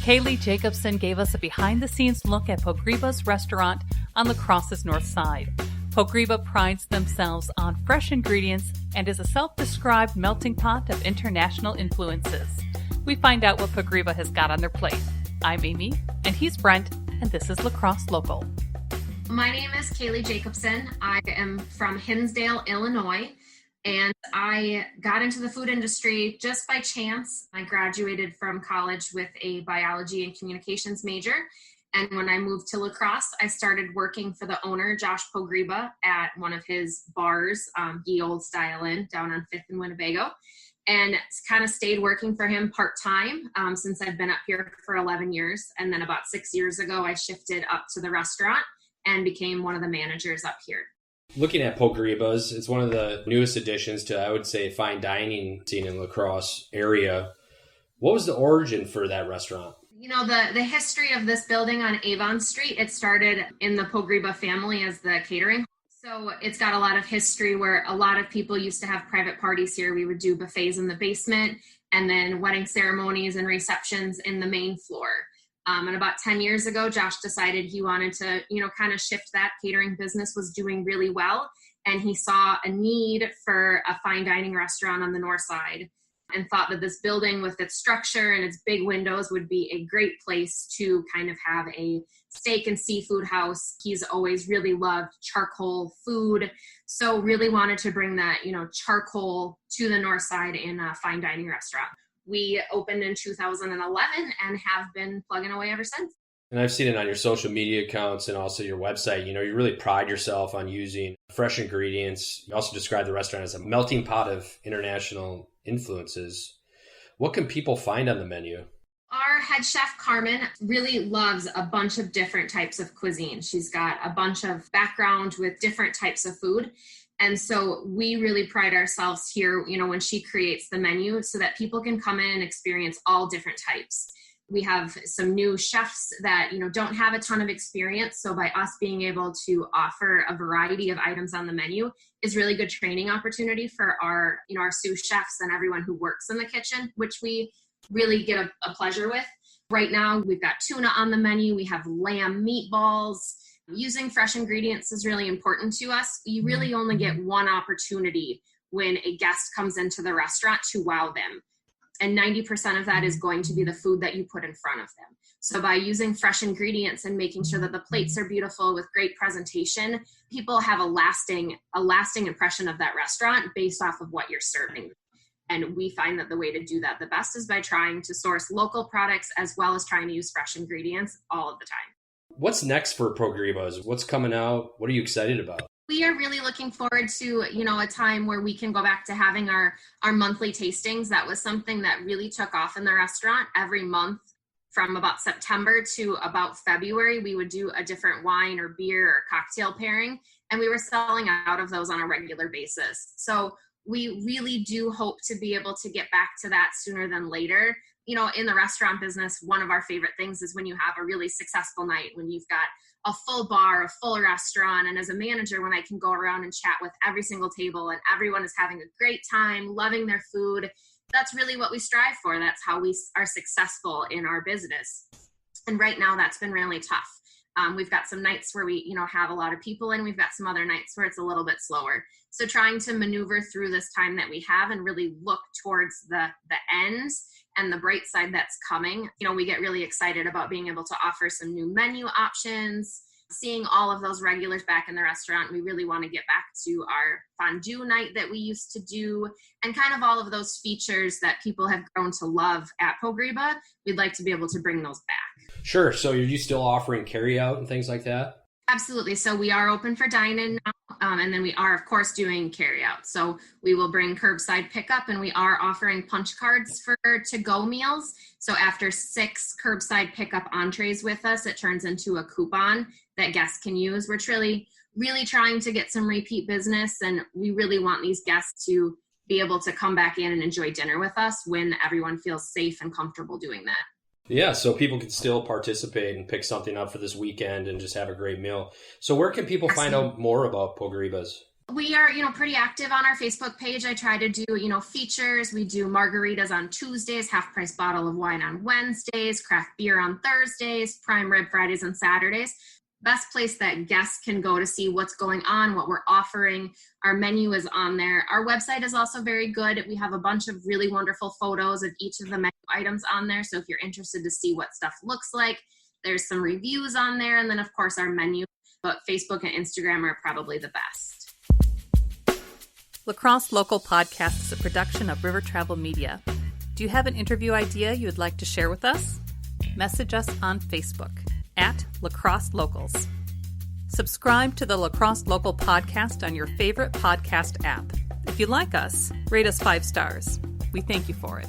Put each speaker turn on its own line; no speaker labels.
Kaley Jacobson gave us a behind-the-scenes look at Pogreba's restaurant on La Crosse's north side. Pogreba prides themselves on fresh ingredients and is a self-described melting pot of international influences. We find out what Pogreba has got on their plate. I'm Amy, and he's Brent, and this is La Crosse Local.
My name is Kaley Jacobson. I am from Hinsdale, Illinois, and I got into the food industry just by chance. I graduated from college with a biology and communications major, and when I moved to La Crosse, I started working for the owner, Josh Pogreba, at one of his bars, Ye Old Style Inn, down on 5th in Winnebago, and kind of stayed working for him part-time since I've been up here for 11 years, and then about 6 years ago, I shifted up to the restaurant and became one of the managers up here.
Looking at Pogreba's, it's one of the newest additions to, I would say, fine dining scene in La Crosse area. What was the origin for that restaurant?
You know, the history of this building on Avon Street, it started in the Pogreba family as the catering. So it's got a lot of history where a lot of people used to have private parties here. We would do buffets in the basement and then wedding ceremonies and receptions in the main floor. And about 10 years ago, Josh decided he wanted to, kind of shift that. Catering business was doing really well. And he saw a need for a fine dining restaurant on the north side and thought that this building with its structure and its big windows would be a great place to kind of have a steak and seafood house. He's always really loved charcoal food. So really wanted to bring that, charcoal to the north side in a fine dining restaurant. We opened in 2011 and have been plugging away ever since.
And I've seen it on your social media accounts and also your website. You really pride yourself on using fresh ingredients. You also describe the restaurant as a melting pot of international influences. What can people find on the menu?
Our head chef, Carmen, really loves a bunch of different types of cuisine. She's got a bunch of background with different types of food. And so we really pride ourselves here, when she creates the menu so that people can come in and experience all different types. We have some new chefs that, don't have a ton of experience. So by us being able to offer a variety of items on the menu is really good training opportunity for our sous chefs and everyone who works in the kitchen, which we really get a pleasure with. Right now, we've got tuna on the menu. We have lamb meatballs. Using fresh ingredients is really important to us. You really only get one opportunity when a guest comes into the restaurant to wow them. And 90% of that is going to be the food that you put in front of them. So by using fresh ingredients and making sure that the plates are beautiful with great presentation, people have a lasting impression of that restaurant based off of what you're serving. And we find that the way to do that the best is by trying to source local products as well as trying to use fresh ingredients all of the time.
What's next for Pogreba's? What's coming out? What are you excited about?
We are really looking forward to, a time where we can go back to having our monthly tastings. That was something that really took off in the restaurant. Every month from about September to about February, we would do a different wine or beer or cocktail pairing, and we were selling out of those on a regular basis. So we really do hope to be able to get back to that sooner than later. In the restaurant business, one of our favorite things is when you have a really successful night, when you've got a full bar, a full restaurant. And as a manager, when I can go around and chat with every single table and everyone is having a great time, loving their food, that's really what we strive for. That's how we are successful in our business. And right now, that's been really tough. We've got some nights where we, have a lot of people, and we've got some other nights where it's a little bit slower. So trying to maneuver through this time that we have and really look towards the ends and the bright side that's coming. We get really excited about being able to offer some new menu options, seeing all of those regulars back in the restaurant. We really want to get back to our fondue night that we used to do, and kind of all of those features that people have grown to love at Pogreba. We'd like to be able to bring those back.
Sure. So are you still offering carry out and things like that?
Absolutely. So we are open for dine-in now, and then we are, of course, doing carry-out. So we will bring curbside pickup, and we are offering punch cards for to-go meals. So after 6 curbside pickup entrees with us, it turns into a coupon that guests can use. We're really trying to get some repeat business, and we really want these guests to be able to come back in and enjoy dinner with us when everyone feels safe and comfortable doing that.
Yeah, so people can still participate and pick something up for this weekend and just have a great meal. So where can people find out more about Pogreba's?
We are, pretty active on our Facebook page. I try to do, features. We do margaritas on Tuesdays, half price bottle of wine on Wednesdays, craft beer on Thursdays, prime rib Fridays and Saturdays. Best place that guests can go to see what's going on, what we're offering. Our menu is on there. Our website is also very good. We have a bunch of really wonderful photos of each of the menu items on there. So if you're interested to see what stuff looks like, there's some reviews on there. And then of course our menu, but Facebook and Instagram are probably the best.
La Crosse Local Podcast is a production of River Travel Media. Do you have an interview idea you would like to share with us? Message us on Facebook at La Crosse Locals. Subscribe to the La Crosse Local Podcast on your favorite podcast app. If you like us, rate us 5 stars. We thank you for it.